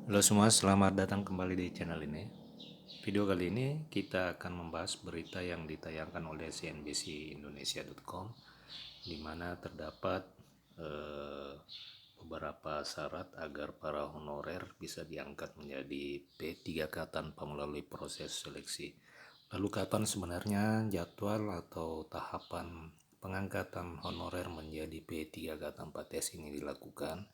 Halo semua, selamat datang kembali di channel ini. Video kali ini kita akan membahas berita yang ditayangkan oleh cnbcindonesia.com, di mana terdapat beberapa syarat agar para honorer bisa diangkat menjadi P3K tanpa melalui proses seleksi. Lalu kapan sebenarnya jadwal atau tahapan pengangkatan honorer menjadi P3K tanpa tes ini dilakukan?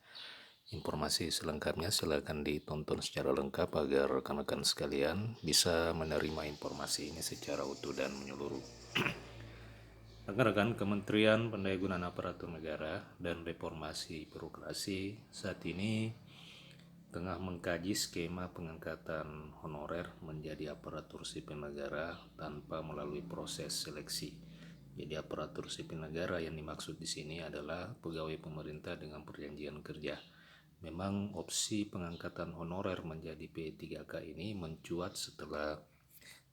Informasi selengkapnya silakan ditonton secara lengkap agar rekan-rekan sekalian bisa menerima informasi ini secara utuh dan menyeluruh. Rekan-rekan, Kementerian Pendayagunaan Aparatur Negara dan Reformasi Birokrasi saat ini tengah mengkaji skema pengangkatan honorer menjadi aparatur sipil negara tanpa melalui proses seleksi. Jadi aparatur sipil negara yang dimaksud di sini adalah pegawai pemerintah dengan perjanjian kerja. Memang opsi pengangkatan honorer menjadi P3K ini mencuat setelah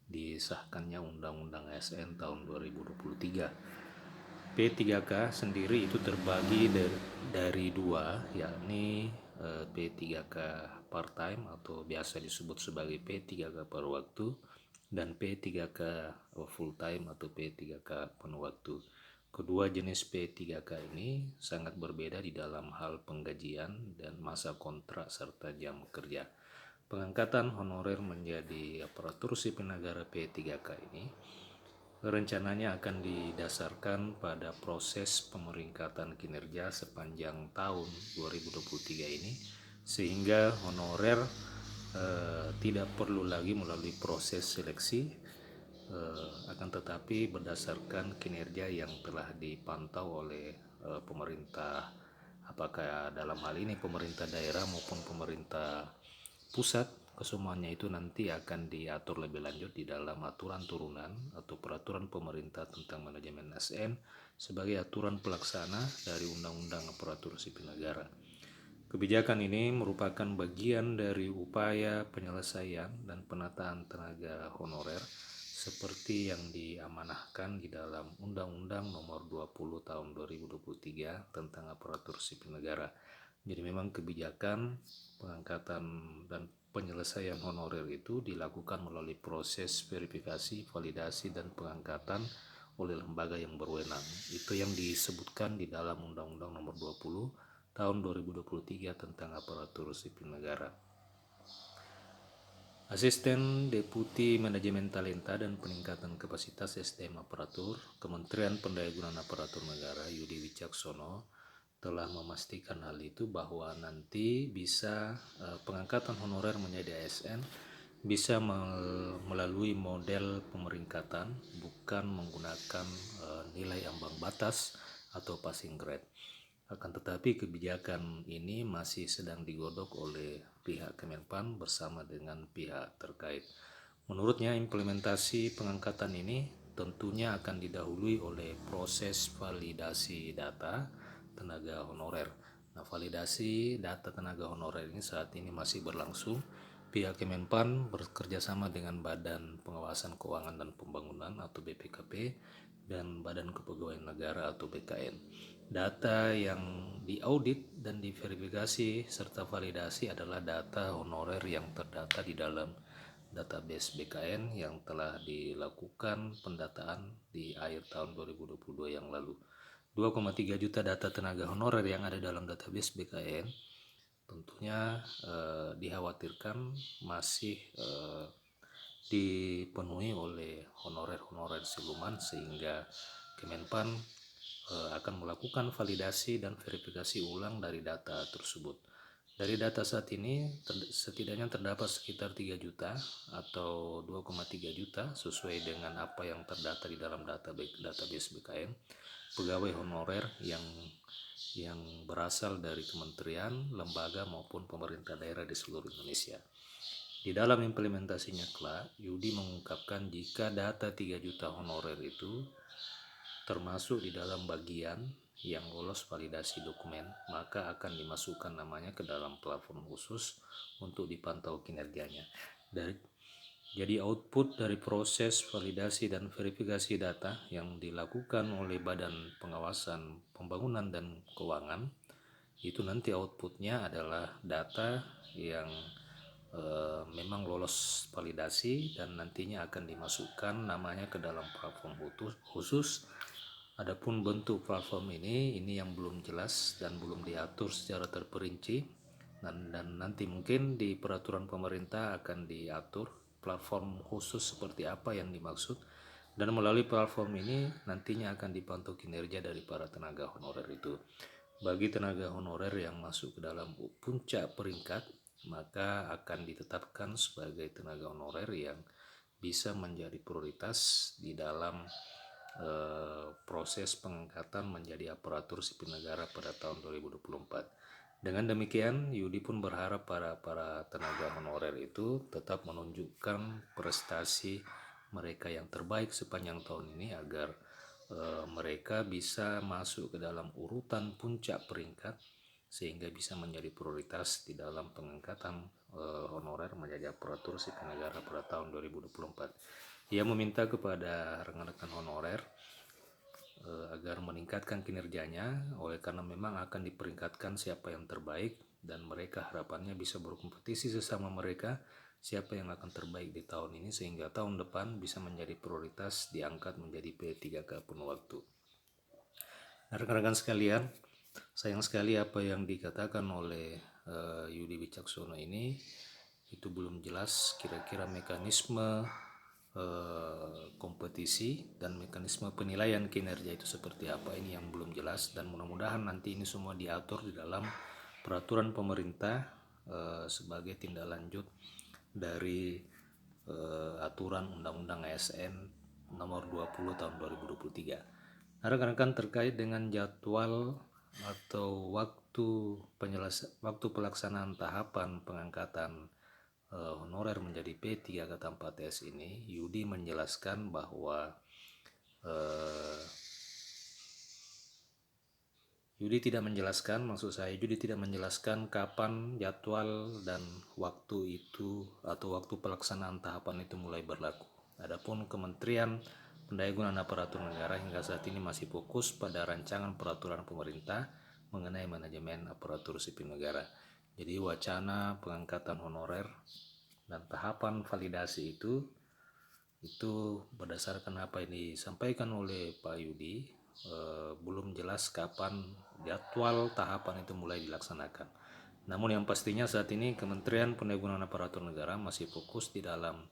disahkannya Undang-Undang ASN tahun 2023. P3K sendiri itu terbagi dari dua, yakni P3K part-time atau biasa disebut sebagai P3K paruh waktu dan P3K full-time atau P3K penuh waktu. Kedua jenis P3K ini sangat berbeda di dalam hal penggajian dan masa kontrak serta jam kerja. Pengangkatan honorer menjadi aparatur sipil negara P3K ini rencananya akan didasarkan pada proses pemeringkatan kinerja sepanjang tahun 2023 ini, sehingga honorer tidak perlu lagi melalui proses seleksi, akan tetapi berdasarkan kinerja yang telah dipantau oleh pemerintah, apakah dalam hal ini pemerintah daerah maupun pemerintah pusat. Kesemuanya itu nanti akan diatur lebih lanjut di dalam aturan turunan atau peraturan pemerintah tentang manajemen ASN sebagai aturan pelaksana dari Undang-Undang Aparatur Sipil Negara. Kebijakan ini merupakan bagian dari upaya penyelesaian dan penataan tenaga honorer seperti yang diamanahkan di dalam Undang-Undang Nomor 20 Tahun 2023 tentang Aparatur Sipil Negara. Jadi memang kebijakan pengangkatan dan penyelesaian honorer itu dilakukan melalui proses verifikasi, validasi, dan pengangkatan oleh lembaga yang berwenang. Itu yang disebutkan di dalam Undang-Undang Nomor 20 Tahun 2023 tentang Aparatur Sipil Negara. Asisten Deputi Manajemen Talenta dan Peningkatan Kapasitas SDM Aparatur, Kementerian Pendayagunaan Aparatur Negara Yudi Wicaksono telah memastikan hal itu, bahwa nanti bisa pengangkatan honorer menjadi ASN bisa melalui model pemeringkatan, bukan menggunakan nilai ambang batas atau passing grade. Akan tetapi kebijakan ini masih sedang digodok oleh pihak Kemenpan bersama dengan pihak terkait. Menurutnya implementasi pengangkatan ini tentunya akan didahului oleh proses validasi data tenaga honorer. Nah, validasi data tenaga honorer ini saat ini masih berlangsung. Pihak Kemenpan bekerjasama dengan Badan Pengawasan Keuangan dan Pembangunan atau BPKP dan Badan Kepegawaian Negara atau BKN. Data yang diaudit dan diverifikasi serta validasi adalah data honorer yang terdata di dalam database BKN yang telah dilakukan pendataan di akhir tahun 2022 yang lalu. 2,3 juta data tenaga honorer yang ada dalam database BKN tentunya dikhawatirkan masih dipenuhi oleh honorer-honorer siluman, sehingga Kemenpan akan melakukan validasi dan verifikasi ulang dari data tersebut. Dari data saat ini setidaknya terdapat sekitar 3 juta atau 2,3 juta sesuai dengan apa yang terdata di dalam database BKN pegawai honorer yang berasal dari kementerian, lembaga maupun pemerintah daerah di seluruh Indonesia. Di dalam implementasinya kelak, Yudi mengungkapkan jika data 3 juta honorer itu termasuk di dalam bagian yang lolos validasi dokumen, maka akan dimasukkan namanya ke dalam platform khusus untuk dipantau kinerjanya. Jadi output dari proses validasi dan verifikasi data yang dilakukan oleh Badan Pengawasan Pembangunan dan Keuangan itu nanti outputnya adalah data yang memang lolos validasi dan nantinya akan dimasukkan namanya ke dalam platform khusus. Adapun bentuk platform ini yang belum jelas dan belum diatur secara terperinci, dan nanti mungkin di peraturan pemerintah akan diatur platform khusus seperti apa yang dimaksud, dan melalui platform ini nantinya akan dipantau kinerja dari para tenaga honorer itu. Bagi tenaga honorer yang masuk ke dalam puncak peringkat, maka akan ditetapkan sebagai tenaga honorer yang bisa menjadi prioritas di dalam proses pengangkatan menjadi aparatur sipil negara pada tahun 2024. Dengan demikian, Yudi pun berharap para tenaga honorer itu tetap menunjukkan prestasi mereka yang terbaik sepanjang tahun ini agar mereka bisa masuk ke dalam urutan puncak peringkat sehingga bisa menjadi prioritas di dalam pengangkatan honorer menjadi aparatur sipil negara pada tahun 2024. Ia meminta kepada rekan-rekan honorer agar meningkatkan kinerjanya, oleh karena memang akan diperingkatkan siapa yang terbaik dan mereka harapannya bisa berkompetisi sesama mereka siapa yang akan terbaik di tahun ini sehingga tahun depan bisa menjadi prioritas diangkat menjadi P3K penuh waktu. Nah, rekan-rekan sekalian, sayang sekali apa yang dikatakan oleh Yudi Wicaksono ini itu belum jelas kira-kira mekanisme kompetisi dan mekanisme penilaian kinerja itu seperti apa, ini yang belum jelas, dan mudah-mudahan nanti ini semua diatur di dalam peraturan pemerintah sebagai tindak lanjut dari aturan Undang-Undang ASN nomor 20 tahun 2023. Nah, rekan-rekan, terkait dengan jadwal atau waktu pelaksanaan tahapan pengangkatan honorer menjadi P3K4S ini, Yudi menjelaskan bahwa Yudi tidak menjelaskan kapan jadwal dan waktu itu atau waktu pelaksanaan tahapan itu mulai berlaku. Adapun Kementerian Pendayagunaan Aparatur Negara hingga saat ini masih fokus pada rancangan peraturan pemerintah mengenai manajemen aparatur sipil negara. Jadi wacana pengangkatan honorer dan tahapan validasi itu berdasarkan apa yang disampaikan oleh Pak Yudi, belum jelas kapan jadwal tahapan itu mulai dilaksanakan. Namun yang pastinya saat ini Kementerian Pendayagunaan Aparatur Negara masih fokus di dalam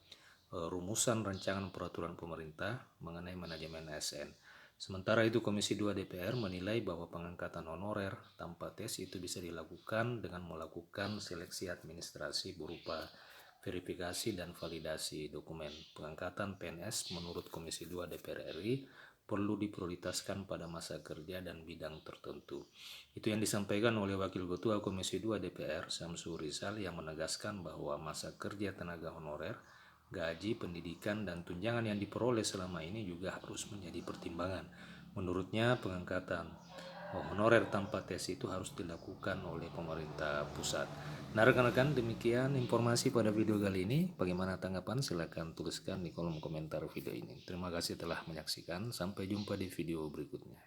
rumusan rancangan peraturan pemerintah mengenai manajemen ASN. Sementara itu Komisi 2 DPR menilai bahwa pengangkatan honorer tanpa tes itu bisa dilakukan dengan melakukan seleksi administrasi berupa verifikasi dan validasi dokumen. Pengangkatan PNS menurut Komisi 2 DPR RI perlu diprioritaskan pada masa kerja dan bidang tertentu. Itu yang disampaikan oleh Wakil Ketua Komisi 2 DPR Syamsul Rizal yang menegaskan bahwa masa kerja tenaga honorer, gaji, pendidikan, dan tunjangan yang diperoleh selama ini juga harus menjadi pertimbangan. Menurutnya pengangkatan honorer tanpa tes itu harus dilakukan oleh pemerintah pusat. Nah, rekan-rekan, demikian informasi pada video kali ini. Bagaimana tanggapan? Silahkan tuliskan di kolom komentar video ini. Terima kasih telah menyaksikan. Sampai jumpa di video berikutnya.